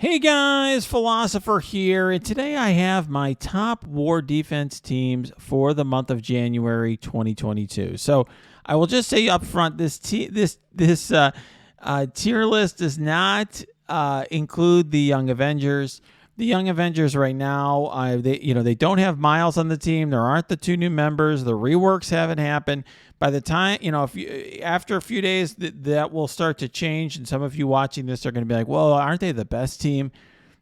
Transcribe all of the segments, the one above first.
Hey guys, Philosopher here, and today I have my top war defense teams for the month of January 2022. So I will just say up front, this tier list does not include the Young Avengers. The Young Avengers right now, they don't have Miles on the team. There aren't the two new members. The reworks haven't happened. By the time, after a few days, that will start to change. And some of you watching this are going to be like, well, aren't they the best team?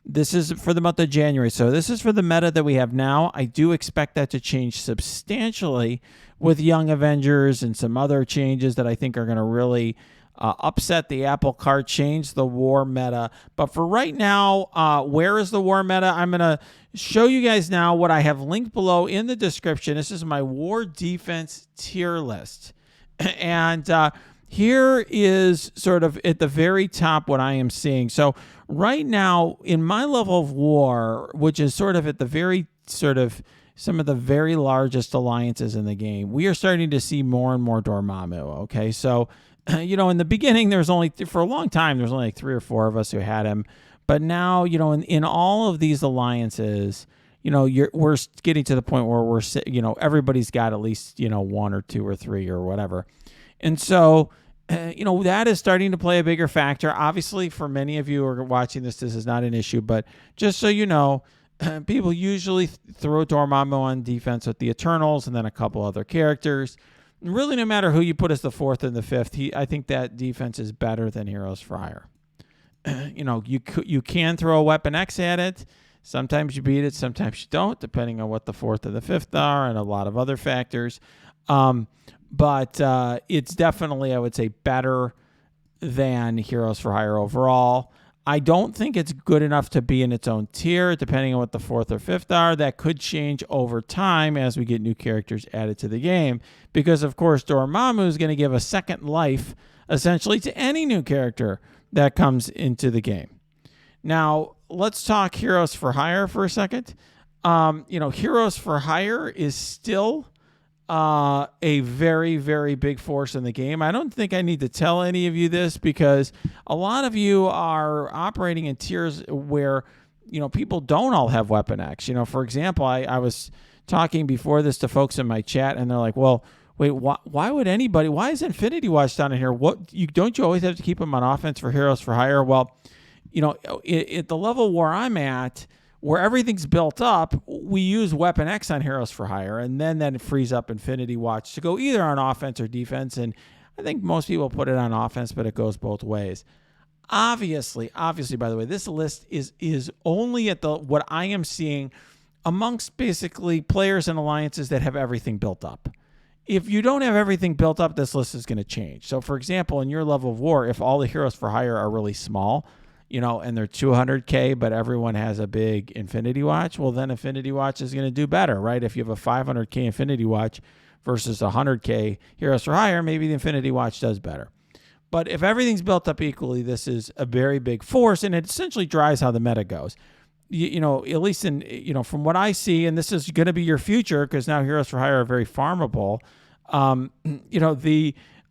This is for the month of January. So this is for the meta that we have now. I do expect that to change substantially with Young Avengers and some other changes that I think are going to really upset the apple cart, change the war meta. But for right now, where is the war meta? I'm going to show you guys now what I have linked below in the description. This is my war defense tier list. And here is sort of at the very top what I am seeing. So right now, in my level of war, which is sort of at the very sort of some of the very largest alliances in the game, we are starting to see more and more Dormammu. Okay, so in the beginning, for a long time, there's only like 3 or 4 of us who had him. But now, in all of these alliances, we're getting to the point where everybody's got at least, 1 or 2 or 3 or whatever. And so, that is starting to play a bigger factor. Obviously, for many of you who are watching this is not an issue. But just so you know, people usually throw Dormammu on defense with the Eternals and then a couple other characters. Really, no matter who you put as the 4th and the 5th, I think that defense is better than Heroes for Hire. You can throw a Weapon X at it. Sometimes you beat it, sometimes you don't, depending on what the 4th and the 5th are and a lot of other factors. But it's definitely, I would say, better than Heroes for Hire overall. I don't think it's good enough to be in its own tier, depending on what the 4th or 5th are. That could change over time as we get new characters added to the game. Because, of course, Dormammu is going to give a second life, essentially, to any new character that comes into the game. Now, let's talk Heroes for Hire for a second. Heroes for Hire is still a very, very big force in the game. I don't think I need to tell any of you this because a lot of you are operating in tiers where, people don't all have Weapon X. For example, I was talking before this to folks in my chat and they're like, well, wait, why is Infinity Watch down in here? Don't you always have to keep them on offense for Heroes for Hire? Well, at the level where I'm at, where everything's built up, we use Weapon X on Heroes for Hire, and then it frees up Infinity Watch to go either on offense or defense. And I think most people put it on offense, but it goes both ways. Obviously, by the way, this list is only at what I am seeing amongst basically players and alliances that have everything built up. If you don't have everything built up, this list is going to change. So, for example, in your level of war, if all the Heroes for Hire are really small, and they're 200K, but everyone has a big Infinity Watch, well, then Infinity Watch is going to do better, right? If you have a 500K Infinity Watch versus 100K Heroes for Hire, maybe the Infinity Watch does better. But if everything's built up equally, this is a very big force, and it essentially drives how the meta goes. At least from what I see, and this is going to be your future because now Heroes for Hire are very farmable.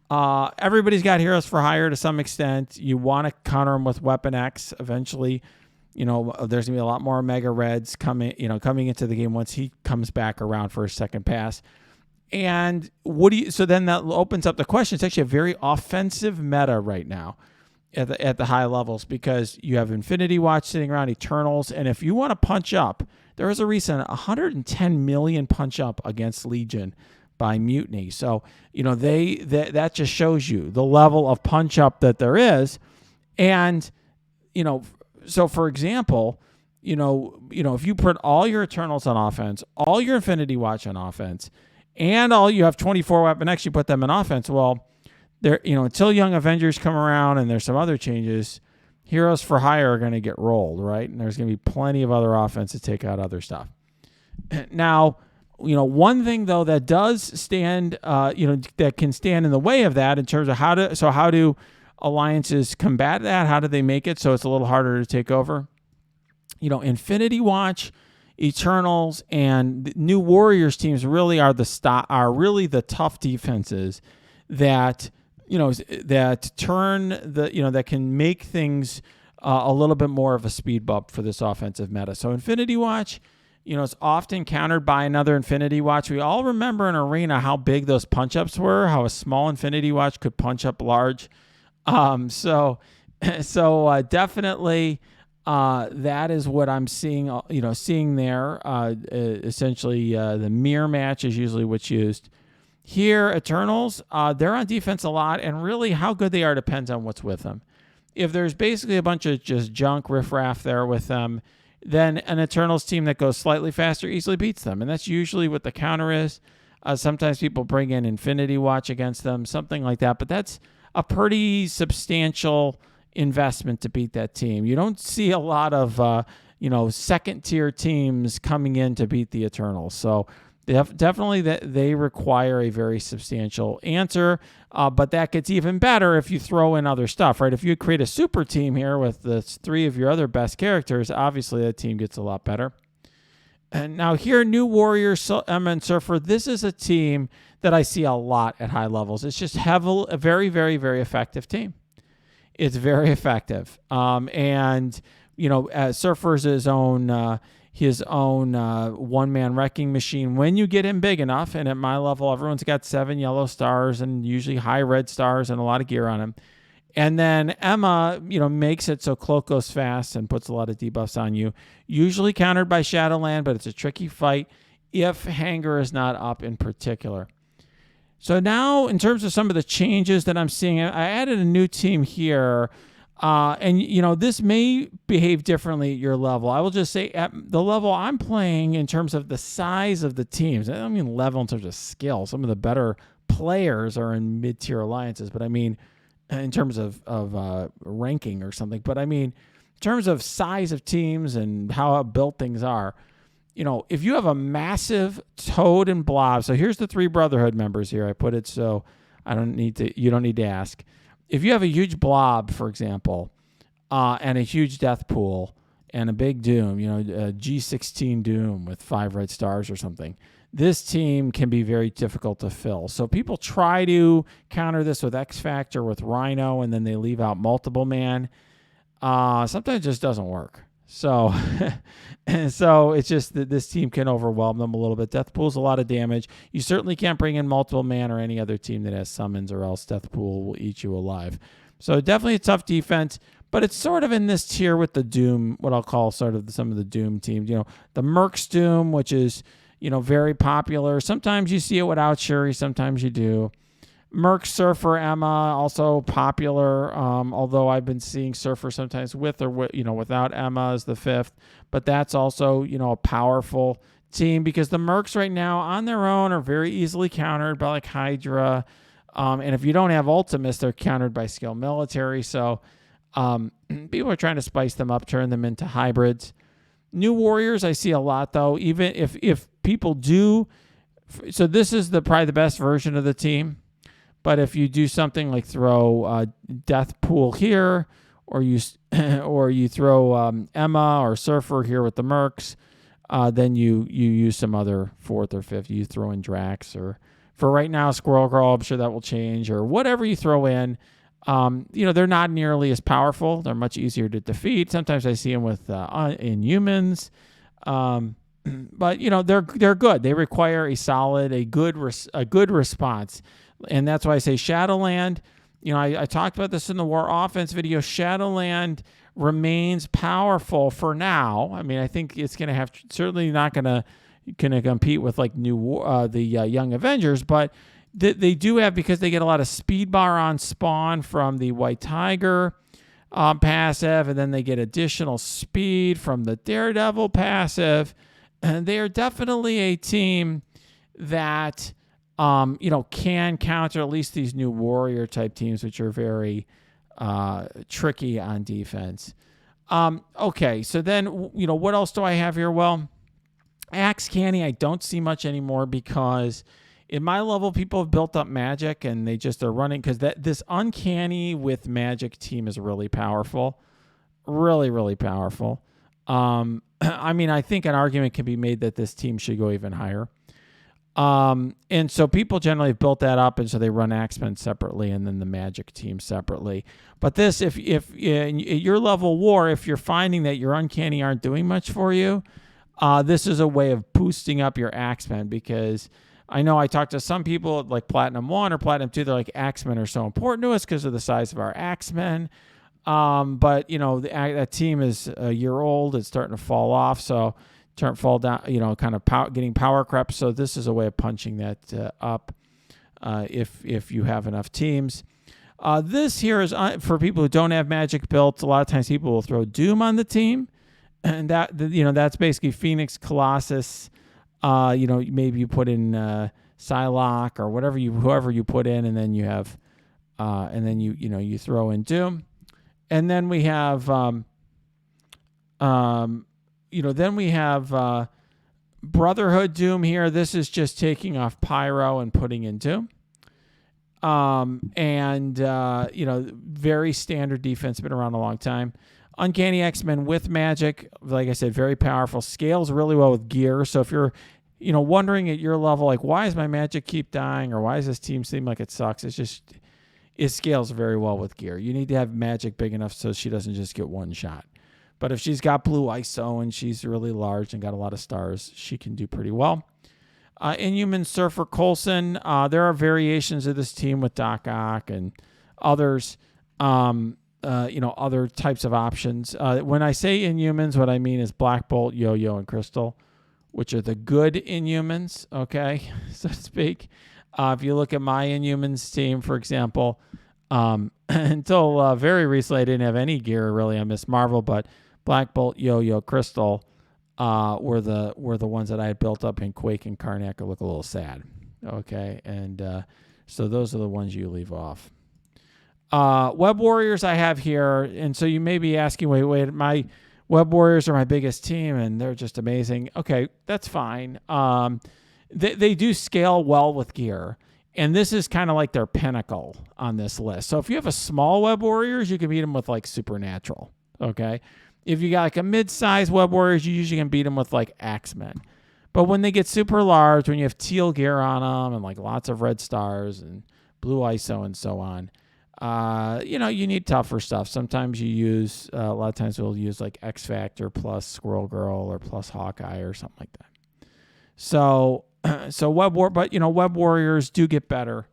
Everybody's got Heroes for Hire to some extent. You want to counter them with Weapon X eventually. There's going to be a lot more Omega Reds coming into the game once he comes back around for a second pass. And so then that opens up the question. It's actually a very offensive meta right now at the high levels because you have Infinity Watch sitting around, Eternals, and if you want to punch up, there was a recent 110 million punch up against Legion by Mutiny. So, that just shows you the level of punch up that there is. And, so for example, if you put all your Eternals on offense, all your Infinity Watch on offense, and you have 24 Weapon X, you put them in offense, well, there, until Young Avengers come around and there's some other changes, Heroes for Hire are going to get rolled, right? And there's going to be plenty of other offense to take out other stuff. Now, one thing though that does stand, that can stand in the way of that in terms of how do alliances combat that? How do they make it so it's a little harder to take over? Infinity Watch, Eternals, and New Warriors teams really are the tough defenses that that turn that can make things a little bit more of a speed bump for this offensive meta. So Infinity Watch, it's often countered by another Infinity Watch. We all remember in Arena how big those punch-ups were, how a small Infinity Watch could punch up large. So definitely that is what I'm seeing, seeing there. Essentially, the mirror match is usually what's used. Here, Eternals, they're on defense a lot, and really how good they are depends on what's with them. If there's basically a bunch of just junk riffraff there with them, then an Eternals team that goes slightly faster easily beats them. And that's usually what the counter is. Sometimes people bring in Infinity Watch against them, something like that. But that's a pretty substantial investment to beat that team. You don't see a lot of, second-tier teams coming in to beat the Eternals. So definitely they require a very substantial answer, but that gets even better if you throw in other stuff, right? If you create a super team here with the 3 of your other best characters, obviously that team gets a lot better. And now here, New Warrior, Emma, and Surfer, this is a team that I see a lot at high levels. It's just a very, very, very effective team. It's very effective. Surfer's his own one-man wrecking machine when you get him big enough. And at my level, everyone's got 7 yellow stars and usually high red stars and a lot of gear on him. And then Emma, makes it so Cloak goes fast and puts a lot of debuffs on you. Usually countered by Shadowland, but it's a tricky fight if Hanger is not up in particular. So now, in terms of some of the changes that I'm seeing, I added a new team here. This may behave differently at your level. I will just say at the level I'm playing in terms of the size of the teams, I don't mean level in terms of skill. Some of the better players are in mid-tier alliances, but I mean in terms of ranking or something. But I mean in terms of size of teams and how built things are. If you have a massive Toad and Blob, so here's the 3 Brotherhood members here. I put it so you don't need to ask. If you have a huge Blob, for example, and a huge Death Pool and a big Doom, a G16 Doom with 5 red stars or something, this team can be very difficult to fill. So people try to counter this with X Factor, with Rhino, and then they leave out multiple man. Sometimes it just doesn't work. So it's just that this team can overwhelm them a little bit. Death Pool's a lot of damage. You certainly can't bring in multiple man or any other team that has summons, or else Death Pool will eat you alive. So definitely a tough defense, but it's sort of in this tier with the Doom, what I'll call sort of some of the Doom teams. The Mercs Doom, which is, very popular. Sometimes you see it without Shuri, sometimes you do. Merc, Surfer, Emma, also popular, although I've been seeing Surfer sometimes with or without Emma as the 5th. But that's also, a powerful team, because the Mercs right now on their own are very easily countered by like Hydra. And if you don't have Ultimus, they're countered by Skill Military. So people are trying to spice them up, turn them into hybrids. New Warriors I see a lot, though, even if people do. So this is probably the best version of the team. But if you do something like throw Death Pool here, or you throw Emma or Surfer here with the Mercs, then you use some other 4th or 5th. You throw in Drax, or for right now Squirrel Girl. I'm sure that will change, or whatever you throw in. They're not nearly as powerful. They're much easier to defeat. Sometimes I see them with Inhumans. But they're good. They require a good response. And that's why I say Shadowland. I talked about this in the War Offense video. Shadowland remains powerful for now. I mean, I think it's going to certainly not going to compete with like the Young Avengers, but they do have, because they get a lot of speed bar on spawn from the White Tiger passive, and then they get additional speed from the Daredevil passive. And they are definitely a team that can counter at least these new Warrior type teams, which are very tricky on defense. Okay, so then, what else do I have here? Well, Axe Canny, I don't see much anymore, because in my level, people have built up magic and they just are running, because this Uncanny with magic team is really powerful. Really, really powerful. I mean, I think an argument can be made that this team should go even higher. And so people generally have built that up, and so they run Axemen separately and then the Magic team separately. But this, if in your level war, if you're finding that your Uncanny aren't doing much for you, this is a way of boosting up your Axemen, because I know I talked to some people like Platinum 1 or Platinum 2, they're like, Axemen are so important to us because of the size of our Axemen. But, that team is a year old. It's starting to fall off. So fall down, kind of getting power crept. So this is a way of punching that up if you have enough teams. This here is for people who don't have Magic built. A lot of times people will throw Doom on the team. And that's basically Phoenix, Colossus. Maybe you put in Psylocke or whoever you put in, and then you have, and then you throw in Doom. And then we have, Brotherhood Doom here. This is just taking off Pyro and putting in Doom. Very standard defense, been around a long time. Uncanny X-Men with Magic, like I said, very powerful. Scales really well with gear. So if you're, wondering at your level, like, why does my Magic keep dying, or why does this team seem like it sucks? It scales very well with gear. You need to have Magic big enough so she doesn't just get one shot. But if she's got blue ISO and she's really large and got a lot of stars, she can do pretty well. Inhuman Surfer Coulson. There are variations of this team with Doc Ock and others. Other types of options. When I say Inhumans, what I mean is Black Bolt, Yo-Yo, and Crystal, which are the good Inhumans, okay, so to speak. If you look at my Inhumans team, for example, until very recently, I didn't have any gear really on Miss Marvel, but Black Bolt, Yo-Yo, Crystal were the ones that I had built up in Quake and Karnak. Look a little sad, okay, and so those are the ones you leave off. Web Warriors I have here, and so you may be asking, wait, my Web Warriors are my biggest team, and they're just amazing. Okay, that's fine. They do scale well with gear, and this is kind of like their pinnacle on this list. So if you have a small Web Warriors, you can beat them with like Supernatural, okay? If you got like a mid-sized Web Warriors, you usually can beat them with like Axemen. But when they get super large, when you have teal gear on them and like lots of red stars and blue ISO and so on, you need tougher stuff. Sometimes you use, a lot of times we'll use like X Factor plus Squirrel Girl or plus Hawkeye or something like that. So Web Warriors do get better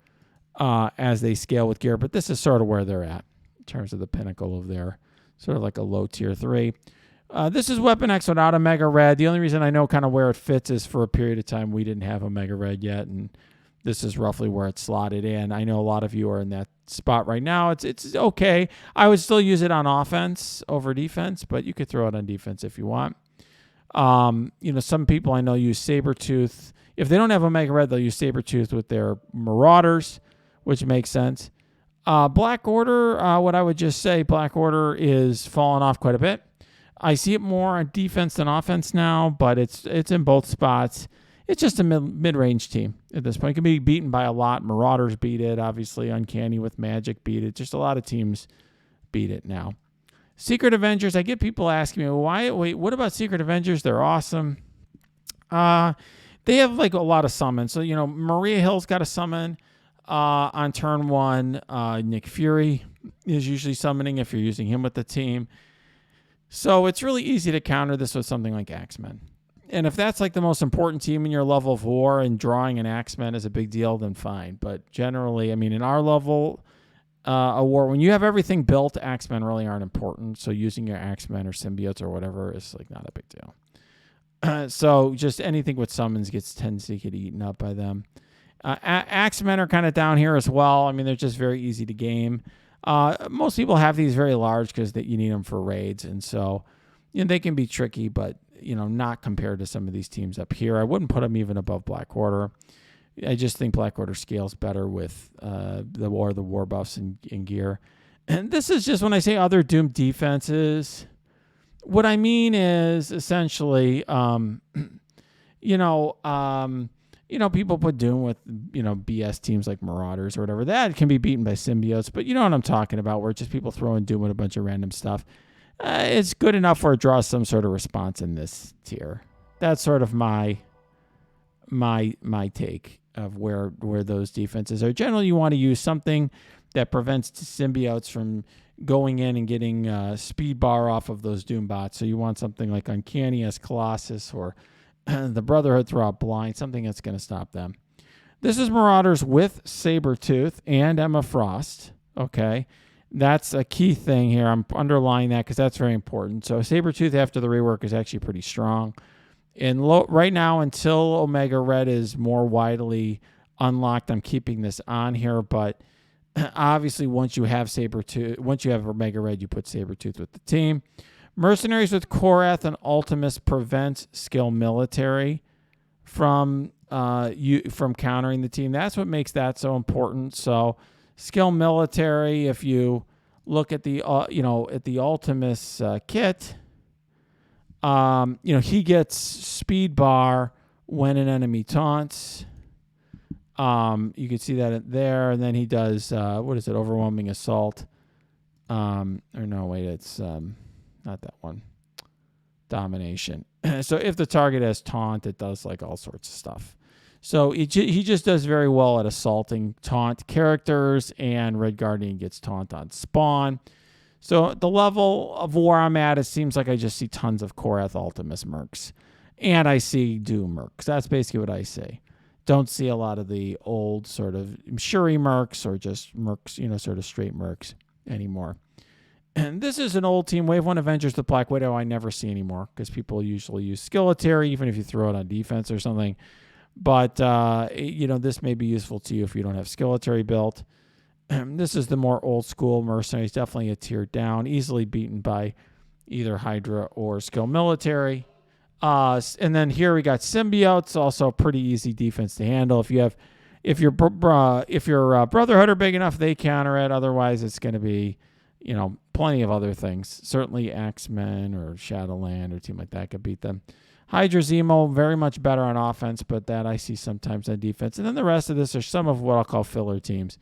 as they scale with gear, but this is sort of where they're at in terms of the pinnacle of their sort of like a low tier 3. This is Weapon X without a Mega Red. The only reason I know kind of where it fits is for a period of time we didn't have a Mega Red yet, and this is roughly where it's slotted in. I know a lot of you are in that spot right now. It's okay. I would still use it on offense over defense, but you could throw it on defense if you want. Some people I know use Sabretooth. If they don't have a Mega Red, they'll use Sabretooth with their Marauders, which makes sense. Black Order, what I would just say, Black Order is falling off quite a bit. I see it more on defense than offense now, but it's in both spots. It's just a mid-range team at this point. It can be beaten by a lot. Marauders beat it, obviously. Uncanny with Magic beat it. Just a lot of teams beat it now. Secret Avengers, I get people asking me, what about Secret Avengers? They're awesome. They have like a lot of summons. So, Maria Hill's got a summon on turn 1. Nick Fury is usually summoning if you're using him with the team. So it's really easy to counter this with something like Axemen. And if that's like the most important team in your level of war and drawing an Axemen is a big deal, then fine. But generally, in our level of war, when you have everything built, Axemen really aren't important. So using your Axemen or symbiotes or whatever is like not a big deal. So just anything with summons tends to get eaten up by them. Axemen are kind of down here as well. They're just very easy to game. Most people have these very large because you need them for raids. And so they can be tricky, but not compared to some of these teams up here. I wouldn't put them even above Black Order. I just think Black Order scales better with the war buffs and gear. And this is just when I say other Doom defenses. What I mean is essentially, people put Doom with, BS teams like Marauders or whatever. That can be beaten by symbiotes, but you know what I'm talking about, where it's just people throwing Doom with a bunch of random stuff. It's good enough where it draws some sort of response in this tier. That's sort of my my take of where those defenses are. Generally, you want to use something that prevents symbiotes from going in and getting speed bar off of those Doom bots. So you want something like Uncanny as Colossus or the Brotherhood throughout Blind, something that's going to stop them. This is Marauders with Sabretooth and Emma Frost. Okay, that's a key thing here. I'm underlining that because that's very important. So Sabretooth after the rework is actually pretty strong. And right now, until Omega Red is more widely unlocked, I'm keeping this on here. But obviously, once you have Omega Red, you put Sabretooth with the team. Mercenaries with Korath and Ultimus prevents skill military from countering the team. That's what makes that so important. So skill military, if you look at the Ultimus kit, he gets speed bar when an enemy taunts. You can see that there, and then he does overwhelming assault. It's not that one. Domination. So if the target has taunt, it does like all sorts of stuff. So he just does very well at assaulting taunt characters, and Red Guardian gets taunt on spawn. So at the level of war I'm at, it seems like I just see tons of Korath Ultimus mercs. And I see Doom mercs. That's basically what I see. Don't see a lot of the old sort of Shuri mercs or just mercs, sort of straight mercs anymore. And this is an old team. Wave 1 Avengers with Black Widow I never see anymore because people usually use Skilletary, even if you throw it on defense or something. But, this may be useful to you if you don't have Skilletary built. This is the more old school Mercenaries, definitely a tier down, easily beaten by either Hydra or Skill Military. And then here we got Symbiotes, also pretty easy defense to handle. If your Brotherhood are big enough, they counter it. Otherwise, it's going to be, plenty of other things. Certainly X-Men or Shadowland or a team like that could beat them. Hydra Zemo, very much better on offense, but that I see sometimes on defense. And then the rest of this are some of what I'll call filler teams.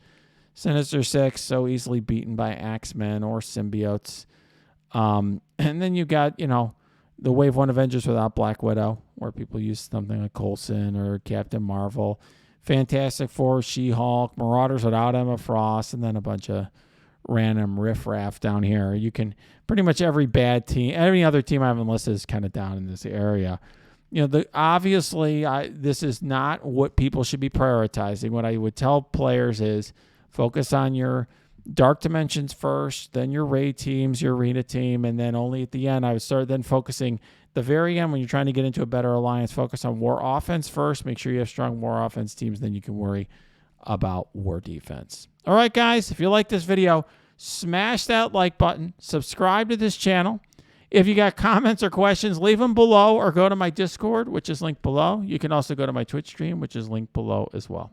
Sinister Six, so easily beaten by X-Men or Symbiotes. And then you got, the Wave 1 Avengers without Black Widow, where people use something like Coulson or Captain Marvel. Fantastic Four, She-Hulk, Marauders without Emma Frost, and then a bunch of random riffraff down here. You can pretty much every bad team, any other team I haven't listed is kind of down in this area. This is not what people should be prioritizing. What I would tell players is focus on your Dark Dimensions first, then your raid teams, your arena team, and then only at the end I would start then focusing the very end when you're trying to get into a better alliance. Focus on war offense first. Make sure you have strong war offense teams, then you can worry about war defense. All right, guys, if you like this video, smash that like button, subscribe to this channel. If you got comments or questions, leave them below or go to my Discord, which is linked below. You can also go to my Twitch stream, which is linked below as well.